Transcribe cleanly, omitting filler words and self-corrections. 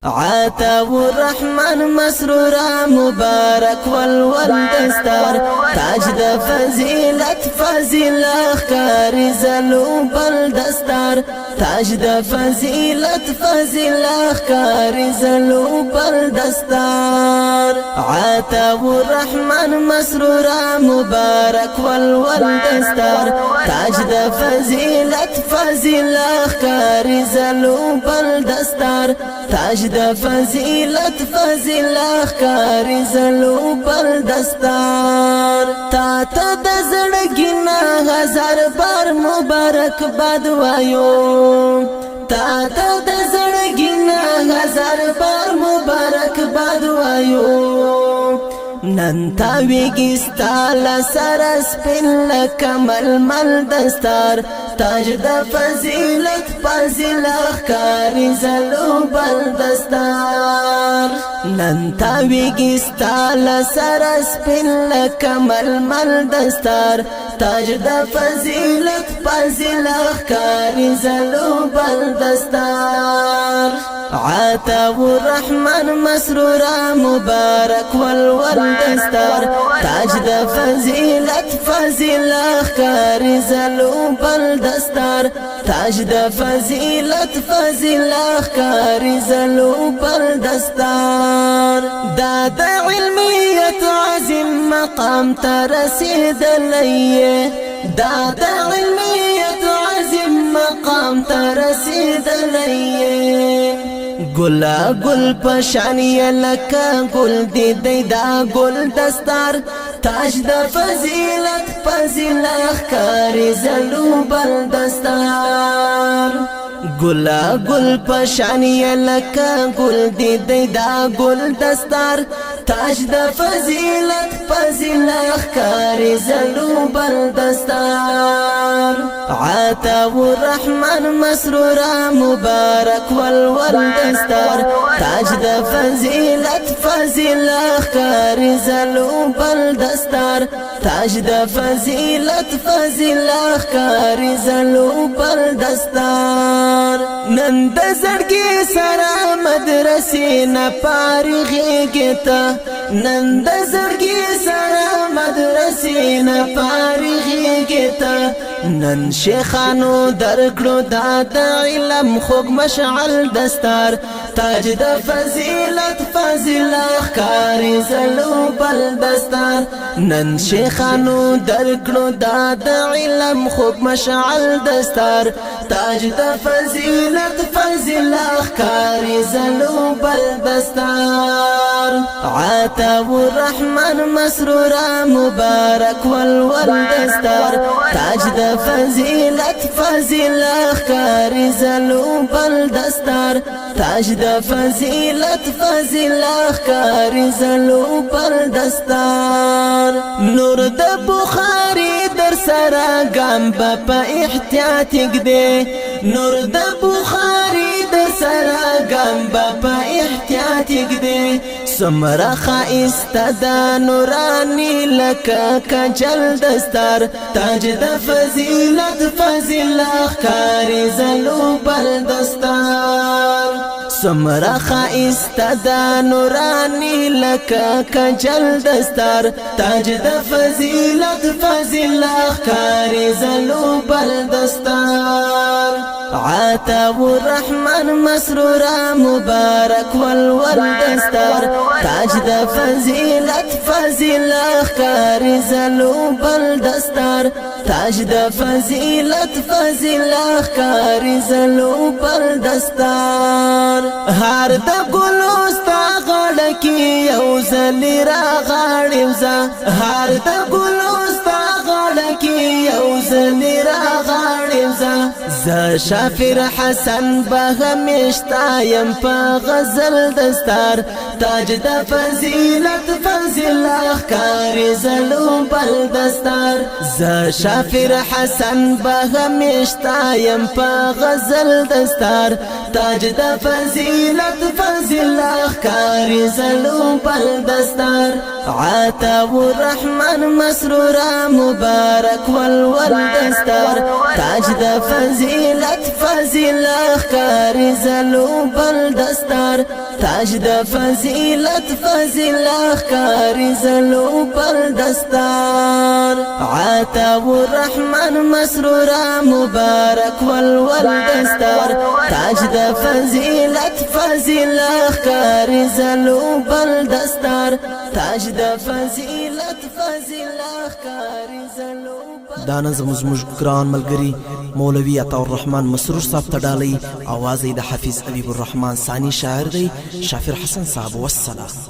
عتاب الرحمن مسرورا مبارك والدستار تاج د فضیلت فضیل اخکاری زلوب الدستار تاج د فضیلت فضیل اخکاری زلوب الدستار عتاب الرحمن مسرورا مبارك والدستار تاج د فضیلت فضیل اخکاری زلوب الدستار تاج د فضیلت فضیل اخکاری زلوب الدستار تا ته د زړګي نه هزار بار مبارک باد وایو تا ته د زړګي نه هزار بار مبارک باد وایو نن تاویږي ستا له سره سپین لکه ململ دستار تاج د فضیلت فضیل اخکاری زلوب الدستار نن تاویږي ستا له سره سپین لکه ململ دستار تاج د فضیلت فضیل اخکاری زلوب الدستار عتاب الرحمن مسرورا مبارك والدستار تاج د فضیلت فضیل اخکاری زلوب الدستار تاج د فضیلت فضیل اخکاری زلوب الدستار دا د علمیت عظیم مقام ترسیدلی دا د علمیت عظیم مقام ترسیدلی گلا گل پشانی لکا گل دی دا گل دستار تاج د فضیلت فضیل اخکاری زلوب الدستار گلا گل پشانی لکا گل دی دا گل دستار تاج د فضیلت فضیل اخکاری زلوب الدستار عتاب الرحمن مسرورا مبارك والدستار تاج د فضیلت فضیل اخکاری زلوب الدستار تاج د فضیلت فضیل اخکاری زلوب الدستار نن د زړګي سره مدرسې نه پارېږي ته نن د زړګي سره مدرسې نه پارېږي ته نن شیخانو درکړو دا د علم خوږ مشعل دستار تاج د فضیلت فضیل اخکاری زلوب الدستار نن شیخانو درکړو دا د علم خوږ مشعل دستار تاج د فضیلت فضیل اخکاری زلوب الدستار عتاب الرحمن مسرورا مبارك والدستار تاج د فضیلت فضیل اخکاری زلوب الدستار تاج د فضیلت فضیل اخکاری زلوب الدستار نور د بخاری در سره ګام په احتیاط ګدې نور د بخاری در سره ګام په احتیاط ګدې سمرا خائسته دا نورانی لکه کجل دستار تاج د فضیلت فضیل اخکاری زلوب الدستار سمرا خائسته دا نورانی لکه کجل دستار تاج د فضیلت فضیل اخکاری زلوب الدستار عتاب الرحمن مسرورا مبارك والدستار تاج د فضیلت فضیل اخکاری زلوب الدستار تاج د فضیلت فضیل اخکاری زلوب الدستار هر د ګلو ستا غاړه کې یو ځلې راغاړم زه هر د ګلو ستا غاړه کې یو ځلې راغاړم زه شافر حسن به همیشته یم په غزل دستار تاج د فضیلت فضیل اخکاری زلوب الدستار زه شافر حسن به همیشته یم په غزل دستار تاج د فضیلت فضیل اخکاری زلوب الدستار عتاب الرحمن مسرورا مبارك والدستار تاج د فضیلت فضیل اخکاری زلوب الدستار تاج د فضیلت فضیل اخکاری زلو پر دستار عطا الرحمن مسرورا مبارک والول دستار تاج د فضیلت فضیل اخکاری زلو پر دستار تاج د فضیلت فضیل اخکاری زلو دا نظم زموږ ګران ملګري مولوي عطا الرحمن مسرور صاحب ته ډالۍ. اواز یې د حافظ حبیب الرحمن ثاني شاعر دی، شافر حسن صاحب. والسلام.